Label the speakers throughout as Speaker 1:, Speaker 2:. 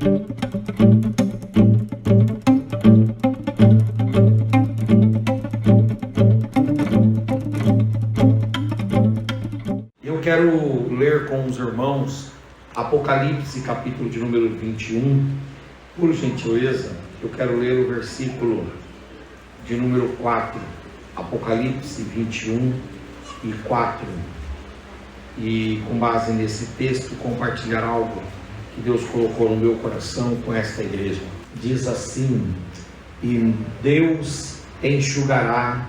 Speaker 1: Eu quero ler com os irmãos Apocalipse, capítulo de número 21. Por gentileza, eu quero ler o versículo de número 4. Apocalipse 21 e 4. E com base nesse texto, compartilhar algo que Deus colocou no meu coração com esta igreja. Diz assim: e Deus enxugará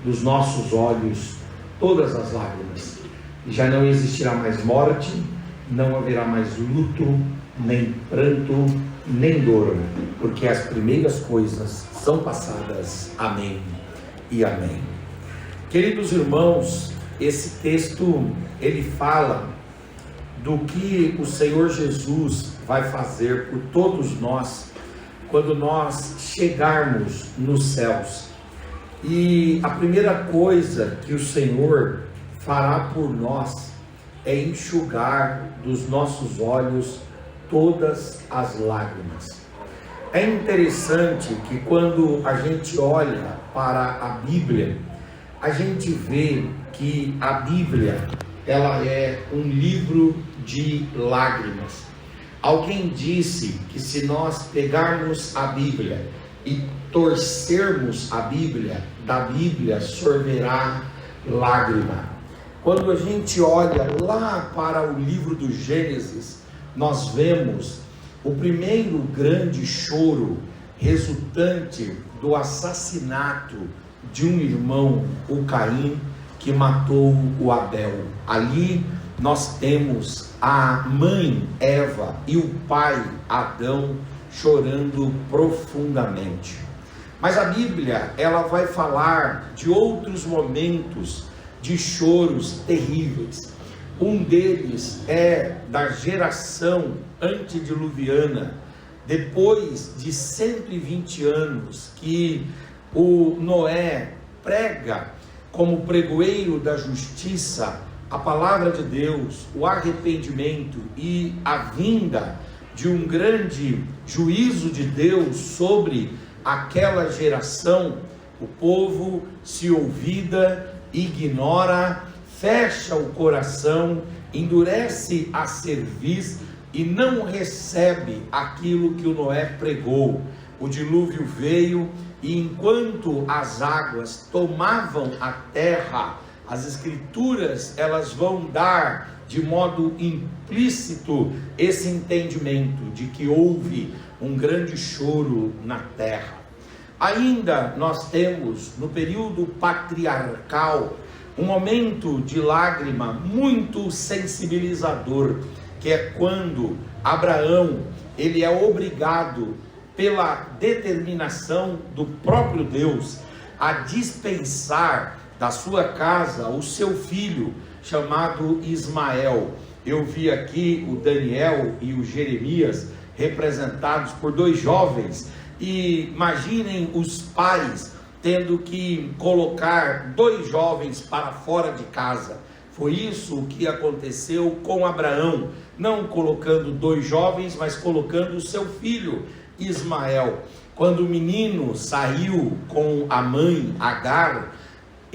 Speaker 1: dos nossos olhos todas as lágrimas, e já não existirá mais morte, não haverá mais luto, nem pranto, nem dor, porque as primeiras coisas são passadas. Amém e amém. Queridos irmãos, esse texto, ele fala do que o Senhor Jesus vai fazer por todos nós, quando nós chegarmos nos céus. E a primeira coisa que o Senhor fará por nós é enxugar dos nossos olhos todas as lágrimas. É interessante que quando a gente olha para a Bíblia, a gente vê que a Bíblia, ela é um livro de lágrimas. Alguém disse que se nós pegarmos a Bíblia e torcermos a Bíblia, da Bíblia sorverá lágrima. Quando a gente olha lá para o livro do Gênesis, nós vemos o primeiro grande choro resultante do assassinato de um irmão, o Caim, que matou o Abel. Ali nós temos a mãe Eva e o pai Adão chorando profundamente. Mas a Bíblia, ela vai falar de outros momentos de choros terríveis. Um deles é da geração antediluviana, depois de 120 anos que o Noé prega como pregoeiro da justiça a palavra de Deus, o arrependimento e a vinda de um grande juízo de Deus sobre aquela geração. O povo se olvida, ignora, fecha o coração, endurece a cerviz e não recebe aquilo que o Noé pregou. O dilúvio veio e enquanto as águas tomavam a terra, as escrituras, elas vão dar de modo implícito esse entendimento de que houve um grande choro na terra. Ainda nós temos no período patriarcal um momento de lágrima muito sensibilizador, que é quando Abraão, ele é obrigado pela determinação do próprio Deus a dispensar da sua casa o seu filho chamado Ismael. Eu vi aqui o Daniel e o Jeremias representados por dois jovens, e imaginem os pais tendo que colocar dois jovens para fora de casa. Foi isso que aconteceu com Abraão, não colocando dois jovens, mas colocando o seu filho Ismael. Quando o menino saiu com a mãe Agar,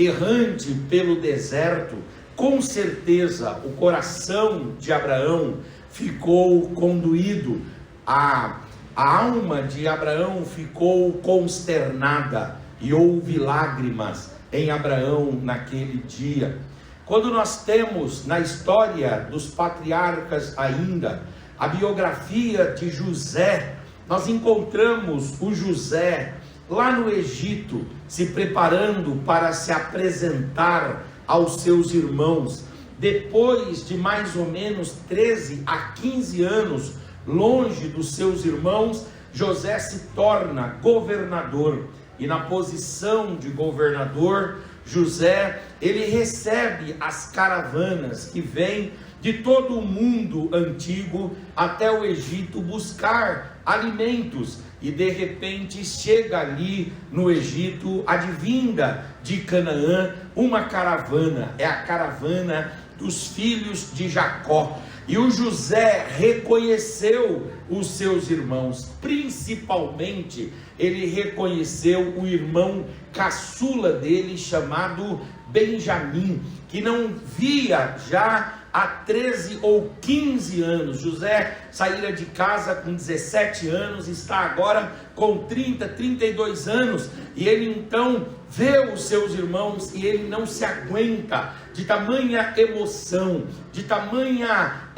Speaker 1: errante pelo deserto, com certeza o coração de Abraão ficou condoído, a alma de Abraão ficou consternada e houve lágrimas em Abraão naquele dia. Quando nós temos na história dos patriarcas ainda a biografia de José, nós encontramos o José lá no Egito, se preparando para se apresentar aos seus irmãos. Depois de mais ou menos 13 a 15 anos longe dos seus irmãos, José se torna governador. E na posição de governador, José, ele recebe as caravanas que vêm de todo o mundo antigo até o Egito buscar alimentos, e de repente chega ali no Egito, advinda de Canaã, uma caravana, é a caravana dos filhos de Jacó, E o José reconheceu os seus irmãos, principalmente ele reconheceu o irmão caçula dele, chamado Benjamim, que não via já há 13 ou 15 anos. José saíra de casa com 17 anos, está agora com 30, 32 anos, e ele então vê os seus irmãos e ele não se aguenta de tamanha emoção, de tamanha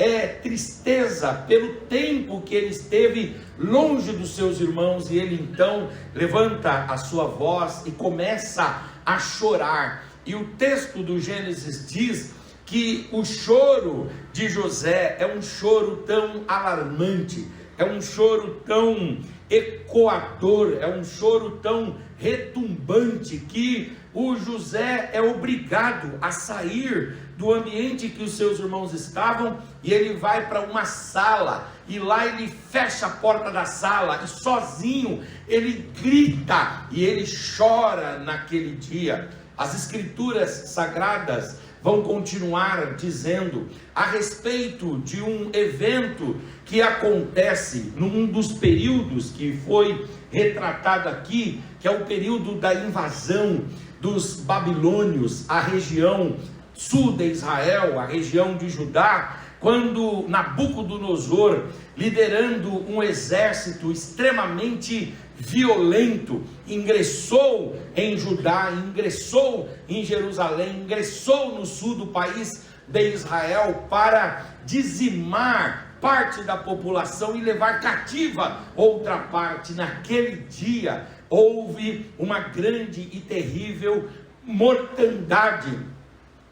Speaker 1: tristeza pelo tempo que ele esteve longe dos seus irmãos, e ele então levanta a sua voz e começa a chorar. E o texto do Gênesis diz que o choro de José é um choro tão alarmante, é um choro tão ecoador, é um choro tão retumbante, que o José é obrigado a sair do ambiente que os seus irmãos estavam, e ele vai para uma sala, e lá ele fecha a porta da sala, e sozinho ele grita, e ele chora naquele dia. As escrituras sagradas vão continuar dizendo a respeito de um evento que acontece num dos períodos que foi retratado aqui, que é o período da invasão dos babilônios à região sul de Israel, a região de Judá, quando Nabucodonosor, liderando um exército extremamente violento, ingressou em Judá, ingressou em Jerusalém, ingressou no sul do país de Israel para dizimar parte da população e levar cativa outra parte. Naquele dia houve uma grande e terrível mortandade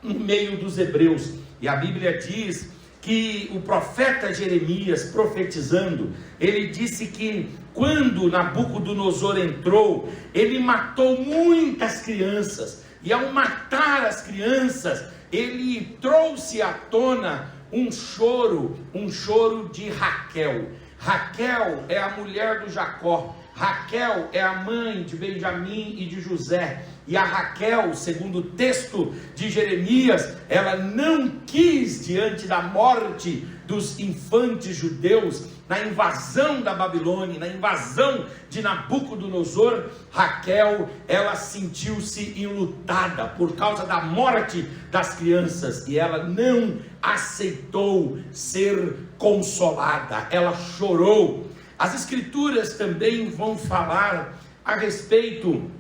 Speaker 1: no meio dos hebreus, e a Bíblia diz que o profeta Jeremias, profetizando, ele disse que quando Nabucodonosor entrou, ele matou muitas crianças, e ao matar as crianças, ele trouxe à tona um choro de Raquel. Raquel é a mulher do Jacó, Raquel é a mãe de Benjamim e de José, e a Raquel, segundo o texto de Jeremias, ela não quis, diante da morte dos infantes judeus, na invasão da Babilônia, na invasão de Nabucodonosor, Raquel, ela sentiu-se enlutada por causa da morte das crianças, e ela não aceitou ser consolada, ela chorou. As escrituras também vão falar a respeito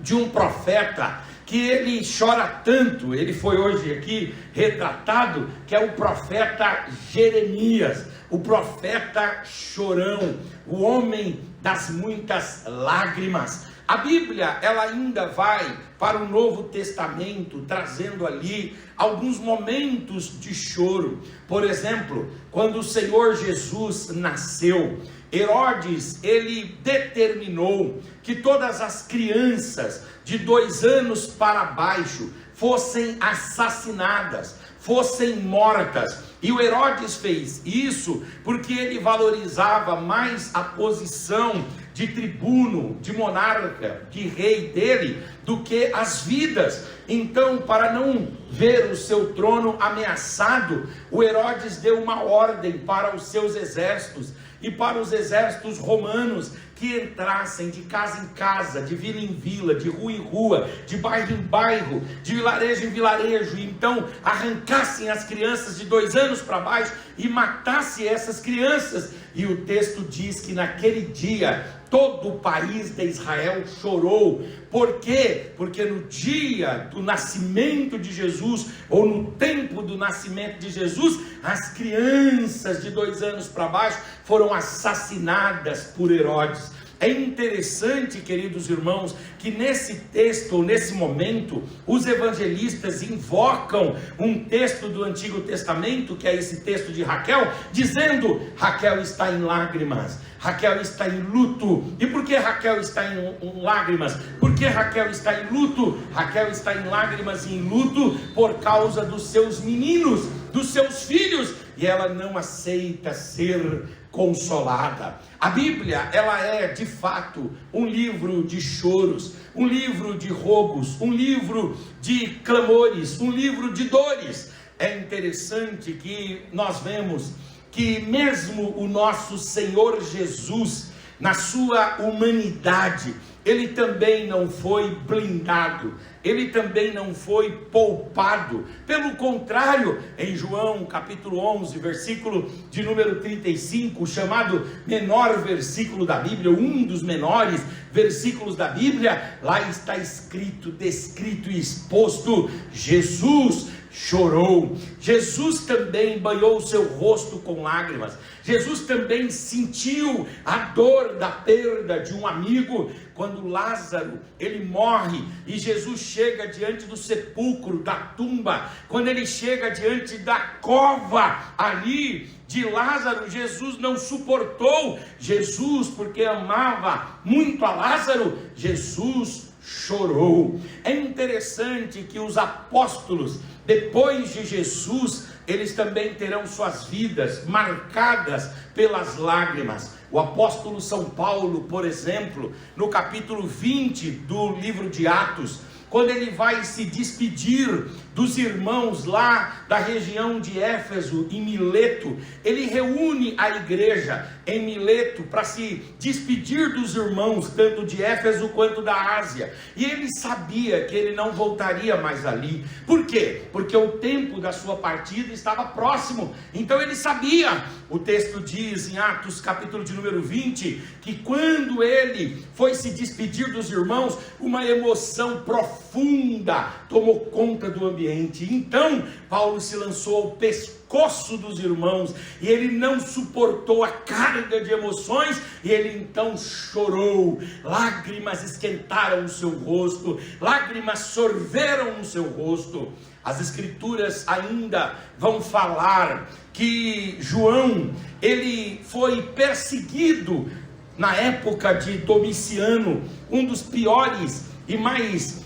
Speaker 1: de um profeta que ele chora tanto, ele foi hoje aqui retratado, que é o profeta Jeremias, o profeta chorão, o homem das muitas lágrimas. A Bíblia, ela ainda vai para o Novo Testamento, trazendo ali alguns momentos de choro. Por exemplo, quando o Senhor Jesus nasceu, Herodes, ele determinou que todas as crianças de 2 anos para baixo fossem assassinadas, fossem mortas. E o Herodes fez isso porque ele valorizava mais a posição de tribuno, de monarca, de rei dele, do que as vidas. Então, para não ver o seu trono ameaçado, o Herodes deu uma ordem para os seus exércitos e para os exércitos romanos que entrassem de casa em casa, de vila em vila, de rua em rua, de bairro em bairro, de vilarejo em vilarejo, e então arrancassem as crianças de 2 anos para baixo e matassem essas crianças. E o texto diz que naquele dia todo o país de Israel chorou. Por quê? Porque no dia do nascimento de Jesus, ou no tempo do nascimento de Jesus, as crianças de 2 anos para baixo foram assassinadas por Herodes. É interessante, queridos irmãos, que nesse texto, ou nesse momento, os evangelistas invocam um texto do Antigo Testamento, que é esse texto de Raquel, dizendo: Raquel está em lágrimas, Raquel está em luto. E por que Raquel está em lágrimas? Porque Raquel está em luto? Raquel está em lágrimas e em luto por causa dos seus meninos, dos seus filhos, e ela não aceita ser consolada. A Bíblia, ela é de fato um livro de choros, um livro de rogos, um livro de clamores, um livro de dores. É interessante que nós vemos que mesmo o nosso Senhor Jesus, na sua humanidade, ele também não foi blindado, ele também não foi poupado. Pelo contrário, em João capítulo 11, versículo de número 35, chamado menor versículo da Bíblia, um dos menores versículos da Bíblia, lá está escrito, descrito e exposto: Jesus chorou. Jesus também banhou o seu rosto com lágrimas. Jesus também sentiu a dor da perda de um amigo, quando Lázaro, ele morre, e Jesus chega diante do sepulcro, da tumba, quando ele chega diante da cova ali de Lázaro, Jesus não suportou. Jesus, porque amava muito a Lázaro, Jesus chorou. É interessante que os apóstolos, depois de Jesus, eles também terão suas vidas marcadas pelas lágrimas. O apóstolo São Paulo, por exemplo, no capítulo 20 do livro de Atos, quando ele vai se despedir dos irmãos lá da região de Éfeso, em Mileto, ele reúne a igreja em Mileto para se despedir dos irmãos, tanto de Éfeso quanto da Ásia, e ele sabia que ele não voltaria mais ali. Por quê? Porque o tempo da sua partida estava próximo, então ele sabia. O texto diz em Atos capítulo de número 20, que quando ele foi se despedir dos irmãos, uma emoção profunda tomou conta do ambiente. Então Paulo se lançou ao pescoço dos irmãos, e ele não suportou a carga de emoções, e ele então chorou. Lágrimas esquentaram o seu rosto, lágrimas sorveram o seu rosto. As escrituras ainda vão falar que João, ele foi perseguido na época de Domiciano, um dos piores e mais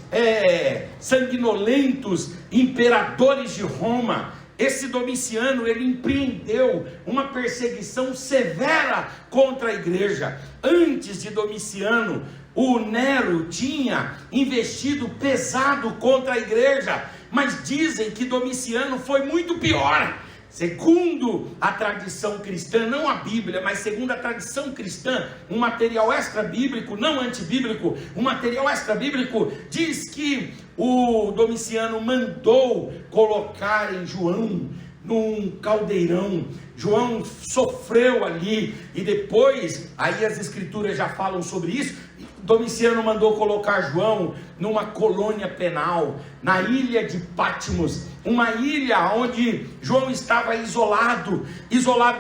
Speaker 1: sanguinolentos imperadores de Roma. Esse Domiciano, ele empreendeu uma perseguição severa contra a igreja. Antes de Domiciano, o Nero tinha investido pesado contra a igreja, mas dizem que Domiciano foi muito pior. Segundo a tradição cristã, não a Bíblia, mas segundo a tradição cristã, um material extra-bíblico, não antibíblico, um material extra-bíblico, diz que o Domiciano mandou colocar em João num caldeirão. João sofreu ali, e depois, aí as escrituras já falam sobre isso. Domiciano mandou colocar João numa colônia penal, na ilha de Patmos, uma ilha onde João estava isolado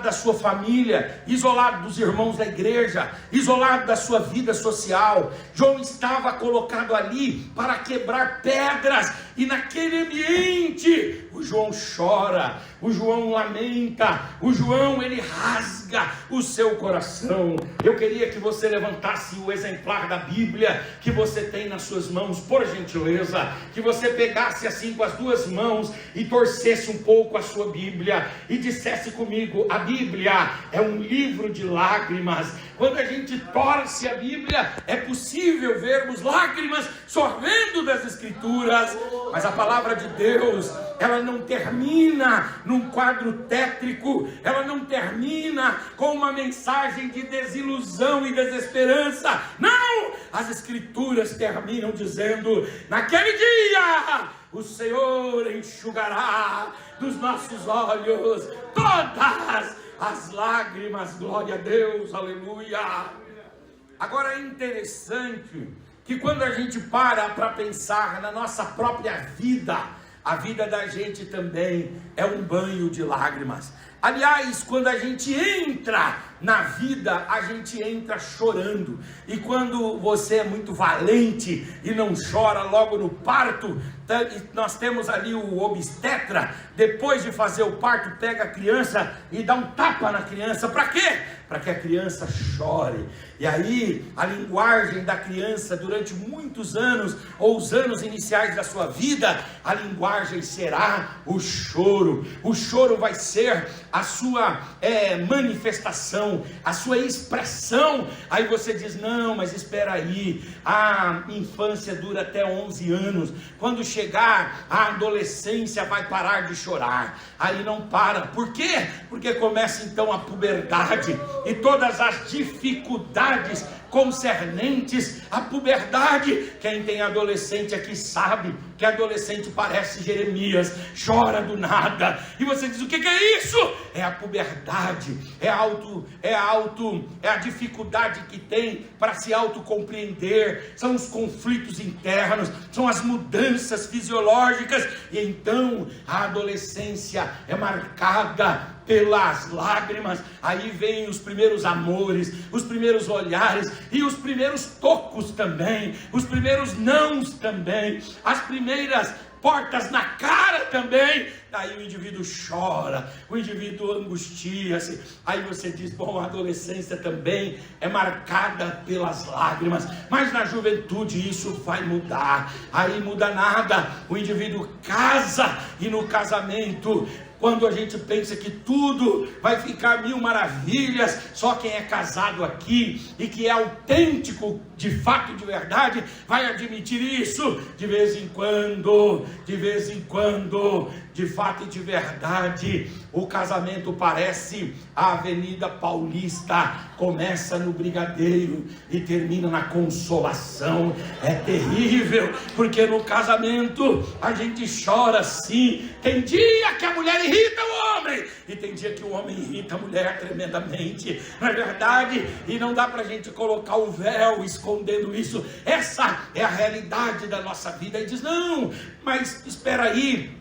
Speaker 1: da sua família, isolado dos irmãos da igreja, isolado da sua vida social. João estava colocado ali para quebrar pedras, e naquele ambiente o João chora, o João lamenta, o João, ele rasga o seu coração. Eu queria que você levantasse o exemplar da Bíblia que você tem nas suas mãos, por gentileza, que você pegasse assim com as duas mãos e torcesse um pouco a sua Bíblia e dissesse comigo: a Bíblia é um livro de lágrimas. Quando a gente torce a Bíblia, é possível vermos lágrimas sorvendo das escrituras, mas a palavra de Deus, ela não termina num quadro tétrico, ela não termina com uma mensagem de desilusão e desesperança. Não! As escrituras terminam dizendo: naquele dia o Senhor enxugará dos nossos olhos todas as lágrimas. Glória a Deus, aleluia. Agora é interessante que quando a gente para pensar na nossa própria vida, a vida da gente também é um banho de lágrimas. Aliás, quando a gente entra na vida, a gente entra chorando. E quando você é muito valente e não chora logo no parto, nós temos ali o obstetra, depois de fazer o parto, pega a criança e dá um tapa na criança. Para quê? para que a criança chore. E aí a linguagem da criança durante muitos anos, ou os anos iniciais da sua vida, a linguagem será o choro. O choro vai ser a sua manifestação, a sua expressão. Aí você diz: não, mas espera aí, a infância dura até 11 anos, quando chegar a adolescência vai parar de chorar. Aí não para. Por quê? Porque começa então a puberdade e todas as dificuldades concernentes à puberdade. Quem tem adolescente aqui sabe que adolescente parece Jeremias, chora do nada, e você diz: o que é isso? É a puberdade, é a dificuldade que tem para se autocompreender, são os conflitos internos, são as mudanças fisiológicas, e então a adolescência é marcada pelas lágrimas. Aí vem os primeiros amores, os primeiros olhares, e os primeiros tocos também, os primeiros nãos também, as primeiras portas na cara também. Aí o indivíduo chora, o indivíduo angustia-se. Aí você diz: bom, a adolescência também é marcada pelas lágrimas, mas na juventude isso vai mudar. Aí muda nada, o indivíduo casa, e no casamento, quando a gente pensa que tudo vai ficar mil maravilhas, só quem é casado aqui e que é autêntico, de fato, de verdade, vai admitir isso. De vez em quando, de fato e de verdade, o casamento parece a Avenida Paulista, começa no Brigadeiro e termina na Consolação. É terrível, porque no casamento a gente chora sim. Tem dia que a mulher irrita o homem, e tem dia que o homem irrita a mulher tremendamente, não é verdade? E não dá pra gente colocar o véu escondendo isso. Essa é a realidade da nossa vida. E diz: não, mas espera aí,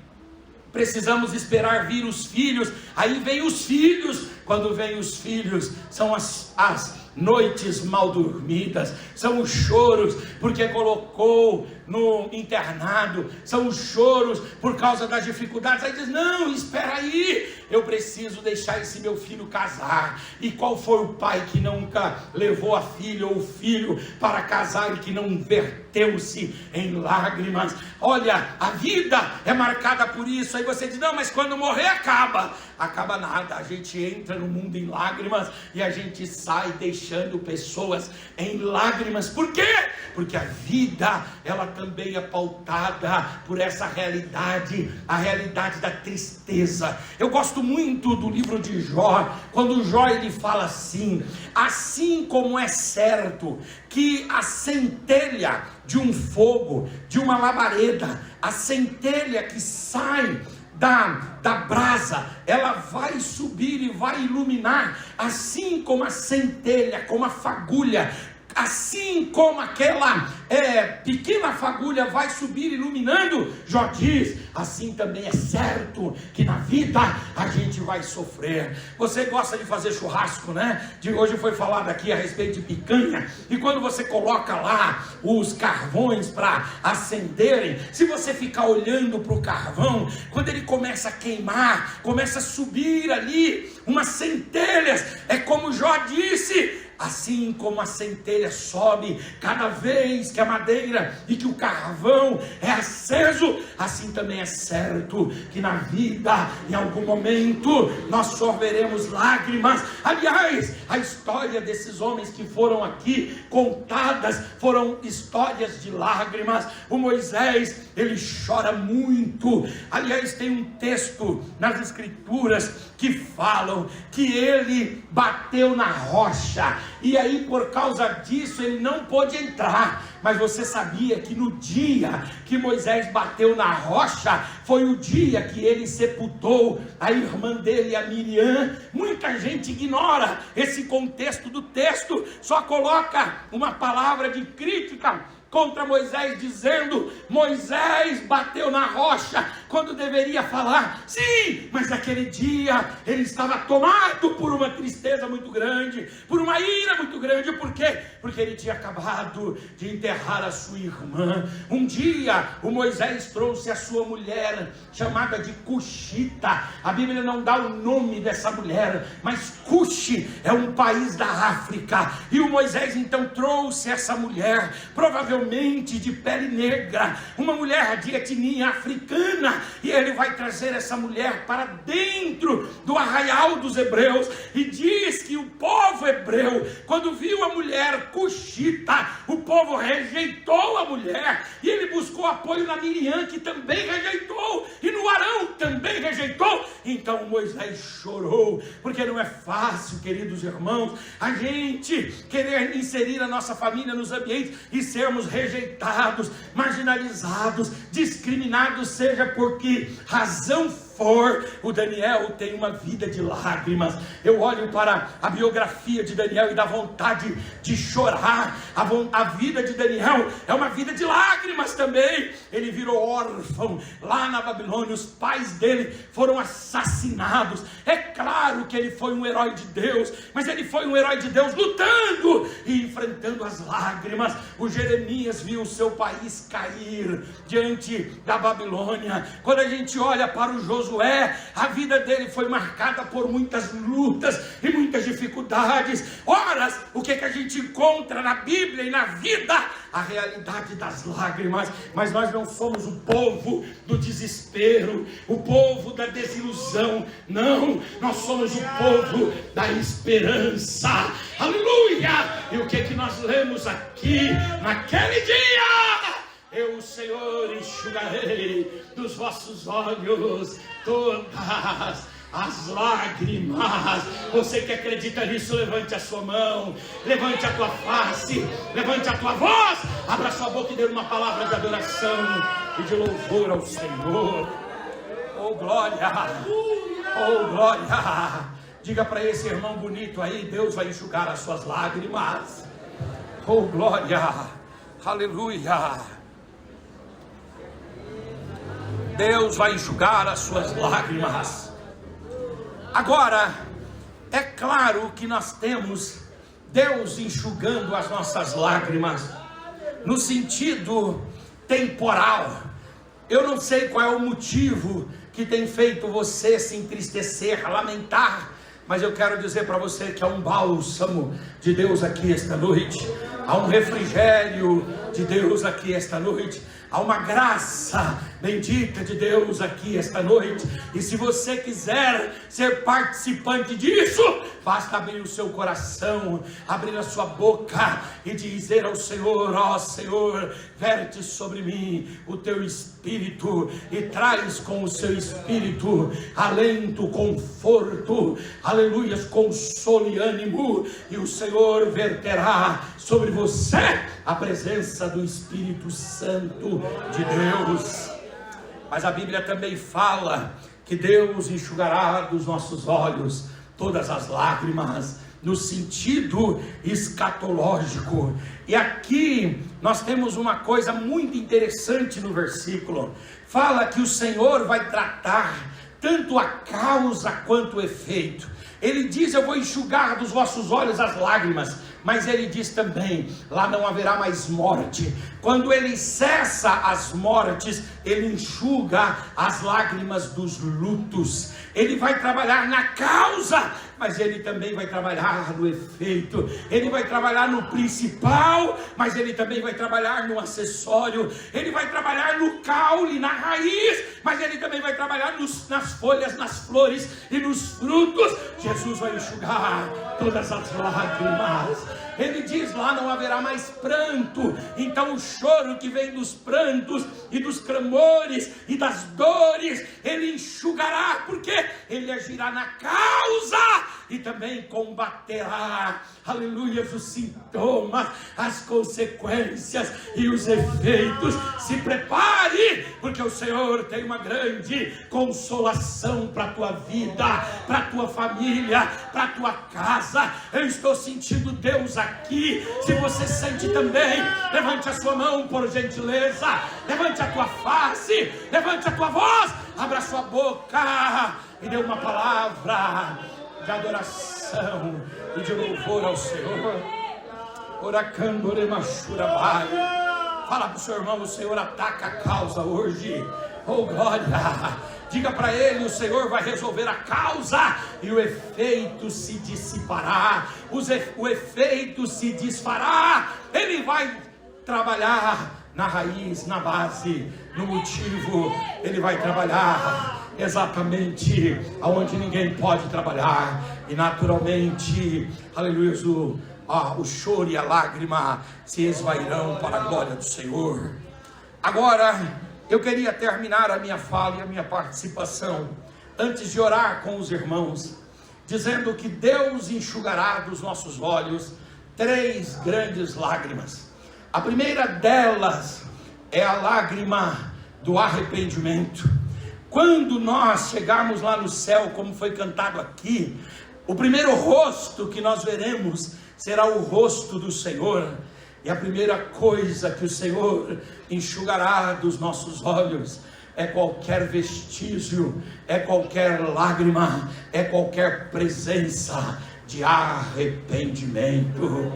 Speaker 1: precisamos esperar vir os filhos. Aí vem os filhos. Quando vem os filhos, são as noites mal dormidas, são os choros porque colocou no internado, são os choros por causa das dificuldades. Aí diz: não, espera aí, eu preciso deixar esse meu filho casar. E qual foi o pai que nunca levou a filha ou o filho para casar e que não verteu-se em lágrimas? Olha, a vida é marcada por isso. Aí você diz: não, mas quando morrer acaba nada, a gente entra no mundo em lágrimas e a gente sai deixando pessoas em lágrimas. Por quê? Porque a vida, ela também é pautada por essa realidade, a realidade da tristeza. Eu gosto muito do livro de Jó, quando Jó ele fala assim: assim como é certo que a centelha de um fogo, de uma labareda, a centelha que sai da brasa, ela vai subir e vai iluminar, assim como a centelha, como a fagulha, assim como aquela pequena fagulha vai subir iluminando, Jó diz: assim também é certo que na vida a gente vai sofrer. Você gosta de fazer churrasco, né? De hoje foi falado aqui a respeito de picanha, e quando você coloca lá os carvões para acenderem, se você ficar olhando para o carvão, quando ele começa a queimar, começa a subir ali umas centelhas, é como Jó disse: assim como a centelha sobe cada vez que a madeira e que o carvão é aceso, assim também é certo que na vida, em algum momento, nós sorveremos lágrimas. Aliás, a história desses homens que foram aqui contadas foram histórias de lágrimas. O Moisés, ele chora muito. Aliás, tem um texto nas escrituras que falam que ele bateu na rocha, e aí por causa disso ele não pôde entrar. Mas você sabia que no dia que Moisés bateu na rocha, foi o dia que ele sepultou a irmã dele, a Miriam? Muita gente ignora esse contexto do texto, só coloca uma palavra de crítica contra Moisés, dizendo: Moisés bateu na rocha, quando deveria falar: sim, mas naquele dia ele estava tomado por uma tristeza muito grande, por uma ira muito grande. Por quê? Porque ele tinha acabado de enterrar a sua irmã. Um dia o Moisés trouxe a sua mulher, chamada de Cuxita. A Bíblia não dá o nome dessa mulher, mas Cuxi é um país da África, e o Moisés então trouxe essa mulher, provavelmente de pele negra, uma mulher de etnia africana, e ele vai trazer essa mulher para dentro do arraial dos hebreus, e diz que o povo hebreu, quando viu a mulher Cuxita, o povo rejeitou a mulher, e ele buscou apoio na Miriam, que também rejeitou, e no Arão também rejeitou. Então Moisés chorou, porque não é fácil, queridos irmãos, a gente querer inserir a nossa família nos ambientes e sermos rejeitados, marginalizados, discriminados, seja por que razão for. O Daniel tem uma vida de lágrimas. Eu olho para a biografia de Daniel e dá vontade de chorar. A vida de Daniel é uma vida de lágrimas também. Ele virou órfão lá na Babilônia, os pais dele foram assassinados. É claro que ele foi um herói de Deus, mas ele foi um herói de Deus lutando e enfrentando as lágrimas. O Jeremias viu o seu país cair diante da Babilônia. Quando a gente olha para o Josué, a vida dele foi marcada por muitas lutas e muitas dificuldades. Ora, o que a gente encontra na Bíblia e na vida? A realidade das lágrimas. Mas nós não somos o povo do desespero, o povo da desilusão. Não, nós somos o povo da esperança. Aleluia! E o que nós lemos aqui? Naquele dia eu, o Senhor, enxugarei dos vossos olhos todas as lágrimas. Você que acredita nisso, levante a sua mão, levante a tua face, levante a tua voz, abra sua boca e dê uma palavra de adoração e de louvor ao Senhor. Oh glória, oh glória. Diga para esse irmão bonito aí: Deus vai enxugar as suas lágrimas. Oh glória, aleluia. Deus vai enxugar as suas lágrimas. Agora, é claro que nós temos Deus enxugando as nossas lágrimas no sentido temporal. Eu não sei qual é o motivo que tem feito você se entristecer, lamentar, mas eu quero dizer para você que há um bálsamo de Deus aqui esta noite, há um refrigério de Deus aqui esta noite, há uma graça bendita de Deus aqui esta noite. E se você quiser ser participante disso, basta abrir o seu coração, abrir a sua boca e dizer ao Senhor: ó Senhor, verte sobre mim o teu Espírito e traz com o seu Espírito alento, conforto, aleluia, consolo e ânimo, e o Senhor verterá sobre você a presença do Espírito Santo de Deus. Mas a Bíblia também fala que Deus enxugará dos nossos olhos todas as lágrimas, no sentido escatológico. E aqui nós temos uma coisa muito interessante no versículo. Fala que o Senhor vai tratar tanto a causa quanto o efeito. Ele diz: eu vou enxugar dos vossos olhos as lágrimas. Mas ele diz também: lá não haverá mais morte. Quando ele cessa as mortes, ele enxuga as lágrimas dos lutos. Ele vai trabalhar na causa, mas ele também vai trabalhar no efeito. Ele vai trabalhar no principal, mas ele também vai trabalhar no acessório. Ele vai trabalhar no caule, na raiz, mas ele também vai trabalhar nas folhas, nas flores e nos frutos. Jesus vai enxugar todas as lágrimas. Ele diz: lá não haverá mais pranto. Então o choro que vem dos prantos e dos clamores e das dores, ele enxugará, porque ele agirá na causa e também combaterá, aleluia, os sintomas, as consequências e os efeitos. Se prepare, aí, porque o Senhor tem uma grande consolação para a tua vida, para a tua família, para a tua casa. Eu estou sentindo Deus aqui. Se você sente também, levante a sua mão por gentileza, levante a tua face, levante a tua voz, abra a sua boca e dê uma palavra de adoração e de louvor ao Senhor. Oracandoremachurabai. Fala para o seu irmão: o Senhor ataca a causa hoje. Oh glória! Diga para ele: o Senhor vai resolver a causa e o efeito se dissipará, o efeito se desfará. Ele vai trabalhar na raiz, na base, no motivo. Ele vai trabalhar exatamente aonde ninguém pode trabalhar. E naturalmente, aleluia, o choro e a lágrima se esvairão para a glória do Senhor. Agora, eu queria terminar a minha fala e a minha participação, antes de orar com os irmãos, dizendo que Deus enxugará dos nossos olhos 3 grandes lágrimas. A primeira delas é a lágrima do arrependimento. Quando nós chegarmos lá no céu, como foi cantado aqui, o primeiro rosto que nós veremos será o rosto do Senhor. E a primeira coisa que o Senhor enxugará dos nossos olhos é qualquer vestígio, é qualquer lágrima, é qualquer presença de arrependimento.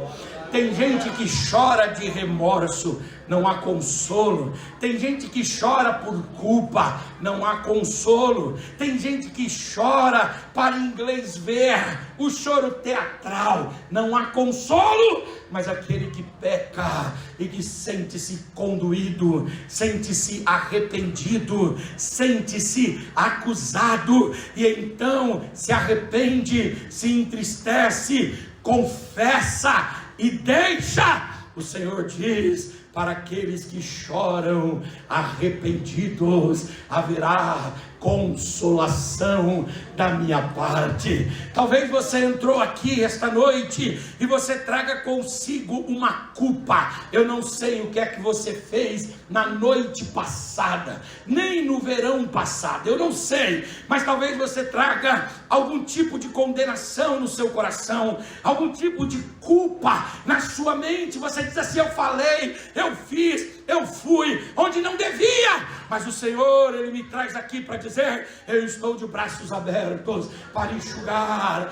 Speaker 1: Tem gente que chora de remorso, não há consolo. Tem gente que chora por culpa, não há consolo. Tem gente que chora para inglês ver, o choro teatral, não há consolo. Mas aquele que peca e que sente-se condoído, sente-se arrependido, sente-se acusado, e então se arrepende, se entristece, confessa e deixa. O Senhor diz: para aqueles que choram arrependidos, haverá consolação da minha parte. Talvez você entrou aqui esta noite e você traga consigo uma culpa. Eu não sei o que é que você fez na noite passada, nem no verão passado, eu não sei, mas talvez você traga algum tipo de condenação no seu coração, algum tipo de culpa na sua mente. Você diz assim: eu falei, eu fiz, eu fui onde não devia. Mas o Senhor, Ele me traz aqui para dizer: eu estou de braços abertos para enxugar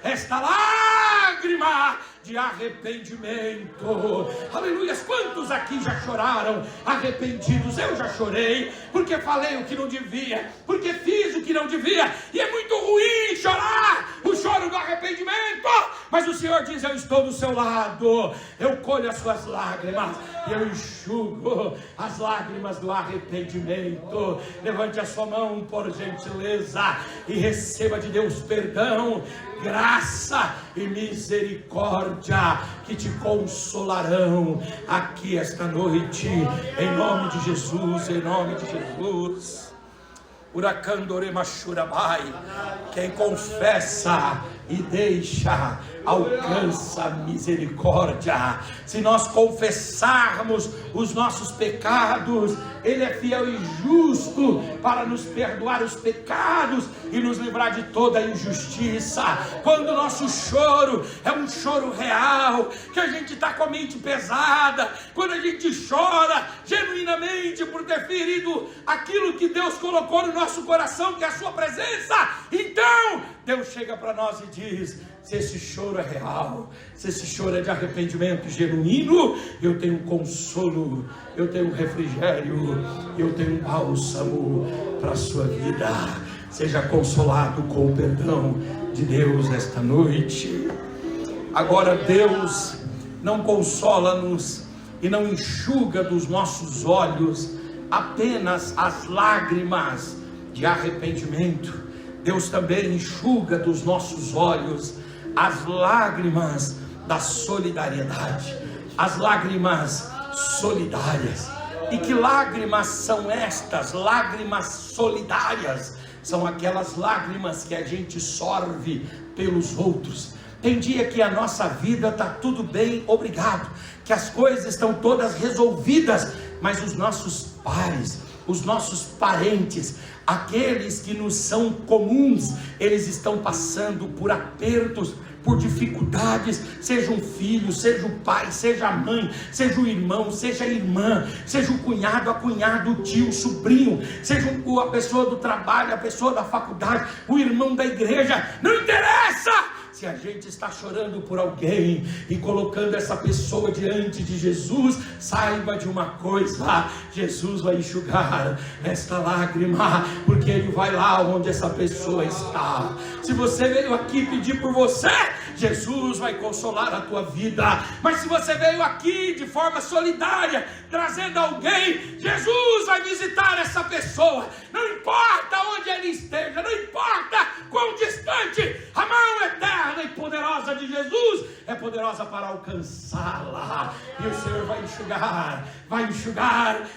Speaker 1: esta lágrima de arrependimento. Aleluia! Quantos aqui já choraram arrependidos? Eu já chorei, porque falei o que não devia, porque fiz o que não devia, e é muito ruim chorar o choro do arrependimento. Mas o Senhor diz: eu estou do seu lado, eu colho as suas lágrimas e eu enxugo as lágrimas do arrependimento. Levante a sua mão por gentileza e receba de Deus perdão, graça e misericórdia que te consolarão aqui esta noite, em nome de Jesus, em nome de Jesus. Uracandoremachurabai. Quem confessa e deixa alcança misericórdia. Se nós confessarmos os nossos pecados, Ele é fiel e justo para nos perdoar os pecados e nos livrar de toda injustiça. Quando o nosso choro é um choro real, que a gente está com a mente pesada, quando a gente chora genuinamente por ter ferido aquilo que Deus colocou no nosso coração, que é a sua presença, então Deus chega para nós e diz: se esse choro é real, se esse choro é de arrependimento genuíno, eu tenho consolo, eu tenho refrigério, eu tenho bálsamo para a sua vida. Seja consolado com o perdão de Deus esta noite. Agora, Deus não consola-nos e não enxuga dos nossos olhos apenas as lágrimas de arrependimento. Deus também enxuga dos nossos olhos as lágrimas da solidariedade, as lágrimas solidárias. E que lágrimas são estas? Lágrimas solidárias são aquelas lágrimas que a gente sorve pelos outros. Tem dia que a nossa vida está tudo bem, obrigado, que as coisas estão todas resolvidas,
Speaker 2: mas os nossos pais, os nossos parentes, aqueles que nos são comuns, eles estão passando por apertos, por dificuldades, seja um filho, seja o pai, seja a mãe, seja o irmão, seja a irmã, seja o cunhado, a cunhada, o tio, o sobrinho, seja a pessoa do trabalho, a pessoa da faculdade, o irmão da igreja, não interessa! Se a gente está chorando por alguém e colocando essa pessoa diante de Jesus, saiba de uma coisa: Jesus vai enxugar esta lágrima, porque Ele vai lá onde essa pessoa está. Se você veio aqui pedir por você, Jesus vai consolar a tua vida. Mas se você veio aqui de forma solidária, trazendo alguém, Jesus vai visitar essa pessoa. Não importa onde ele esteja, não importa quão distante, a mão eterna e poderosa de Jesus é poderosa para alcançá-la. E o Senhor vai enxugar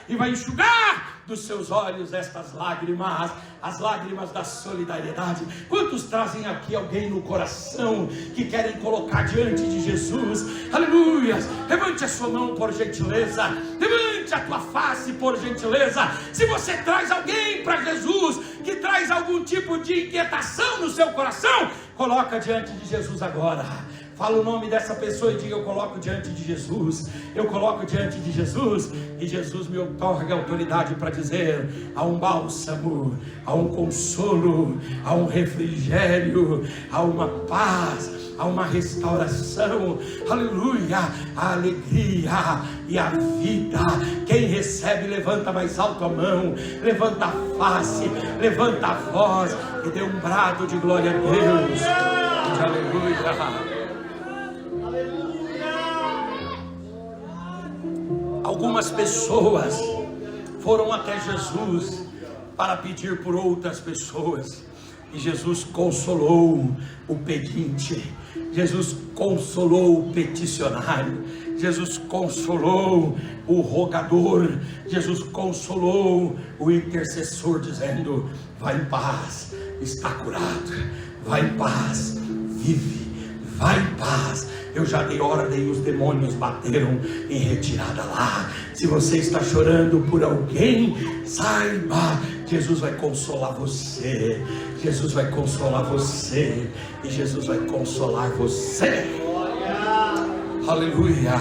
Speaker 2: e vai enxugar dos seus olhos estas lágrimas, as lágrimas da solidariedade. Quantos trazem aqui alguém no coração que querem colocar diante de Jesus? Aleluia! Levante a sua mão por gentileza, levante a tua face por gentileza. Se você traz alguém para Jesus, que traz algum tipo de inquietação no seu coração, coloca diante de Jesus agora. Fala o nome dessa pessoa e diga: eu coloco diante de Jesus, eu coloco diante de Jesus. E Jesus me otorga autoridade para dizer: há um bálsamo, há um consolo, há um refrigério, há uma paz, há uma restauração, aleluia, a alegria e a vida. Quem recebe, levanta mais alto a mão, levanta a face, levanta a voz e dê um brado de glória a Deus. Aleluia. Algumas pessoas foram até Jesus para pedir por outras pessoas, e Jesus consolou o pedinte, Jesus consolou o peticionário, Jesus consolou o rogador, Jesus consolou o intercessor, dizendo: vai em paz, está curado, vai em paz, vive, vai em paz. Eu já dei ordem e os demônios bateram em retirada lá. Se você está chorando por alguém, saiba, Jesus vai consolar você. Jesus vai consolar você. E Jesus vai consolar você. Aleluia.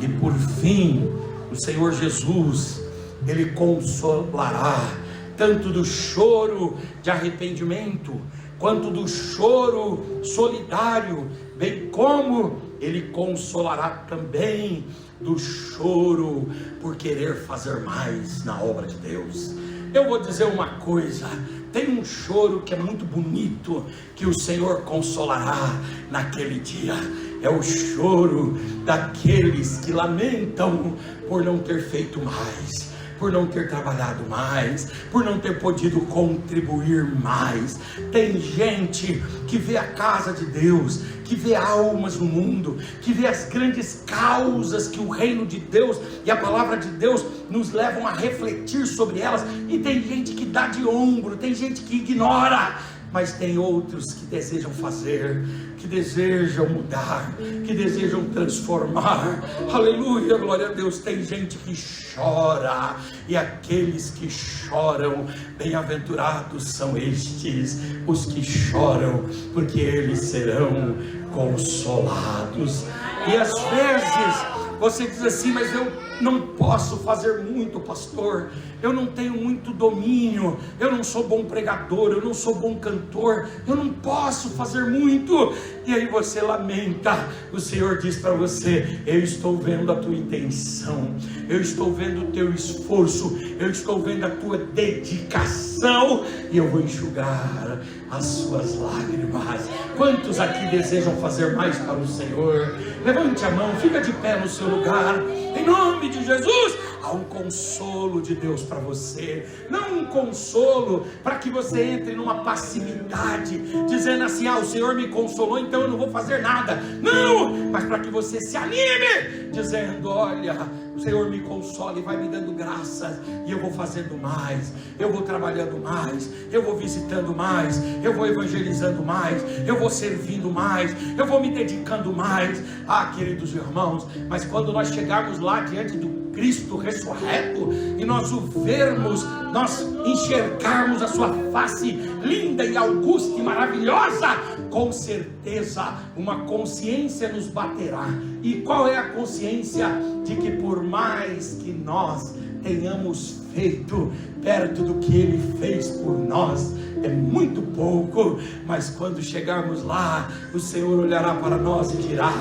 Speaker 2: E por fim, o Senhor Jesus, Ele consolará tanto do choro de arrependimento, quanto do choro solidário, bem como Ele consolará também do choro por querer fazer mais na obra de Deus. Eu vou dizer uma coisa: tem um choro que é muito bonito, que o Senhor consolará naquele dia. É o choro daqueles que lamentam por não ter feito mais, por não ter trabalhado mais, por não ter podido contribuir mais. Tem gente que vê a casa de Deus, que vê almas no mundo, que vê as grandes causas que o reino de Deus e a palavra de Deus nos levam a refletir sobre elas, e tem gente que dá de ombro, tem gente que ignora, mas tem outros que desejam fazer, que desejam mudar, que desejam transformar. Aleluia, glória a Deus. Tem gente que chora, e aqueles que choram, bem-aventurados são estes, os que choram, porque eles serão consolados. E às vezes você diz assim: mas eu não posso fazer muito, pastor, eu não tenho muito domínio, eu não sou bom pregador, eu não sou bom cantor, eu não posso fazer muito. E aí você lamenta. O Senhor diz para você: eu estou vendo a tua intenção, eu estou vendo o teu esforço, eu estou vendo a tua dedicação, e eu vou enxugar as suas lágrimas. Quantos aqui desejam fazer mais para o Senhor? Levante a mão, fica de pé no seu lugar, em nome de Jesus. Há um consolo de Deus para você, não um consolo para que você entre numa passividade, dizendo assim: o Senhor me consolou, então eu não vou fazer nada. Não, mas para que você se anime, dizendo: olha, o Senhor me consola e vai me dando graças, e eu vou fazendo mais, eu vou trabalhando mais, eu vou visitando mais, eu vou evangelizando mais, eu vou servindo mais, eu vou me dedicando mais. Ah, queridos irmãos, mas quando nós chegarmos lá diante do Cristo ressurreto, e nós o vermos, nós enxergarmos a sua face linda e augusta e maravilhosa, com certeza uma consciência nos baterá. E qual é a consciência? De que por mais que nós tenhamos feito perto do que Ele fez por nós, é muito pouco, mas quando chegarmos lá, o Senhor olhará para nós e dirá: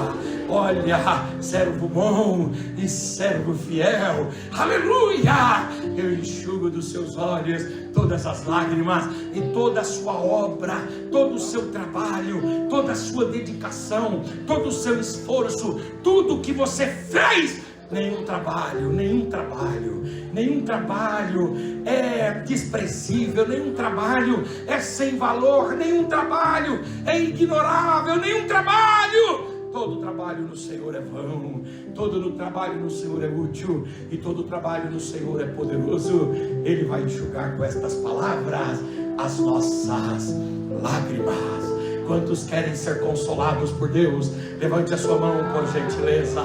Speaker 2: olha, servo bom e servo fiel, aleluia! Eu enxugo dos seus olhos todas as lágrimas, e toda a sua obra, todo o seu trabalho, toda a sua dedicação, todo o seu esforço, tudo que você fez. Nenhum trabalho é desprezível, nenhum trabalho é sem valor, nenhum trabalho é ignorável, nenhum trabalho. Todo trabalho no Senhor é vão, todo trabalho no Senhor é útil, e todo trabalho no Senhor é poderoso. Ele vai enxugar com estas palavras as nossas lágrimas. Quantos querem ser consolados por Deus? Levante a sua mão, por gentileza.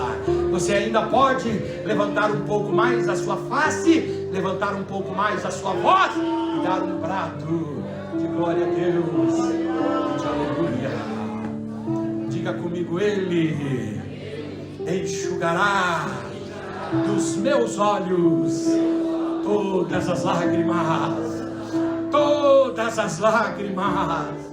Speaker 2: Você ainda pode levantar um pouco mais a sua face, levantar um pouco mais a sua voz e dar um brado de glória a Deus e de aleluia. Diga comigo: Ele enxugará dos meus olhos todas as lágrimas, todas as lágrimas.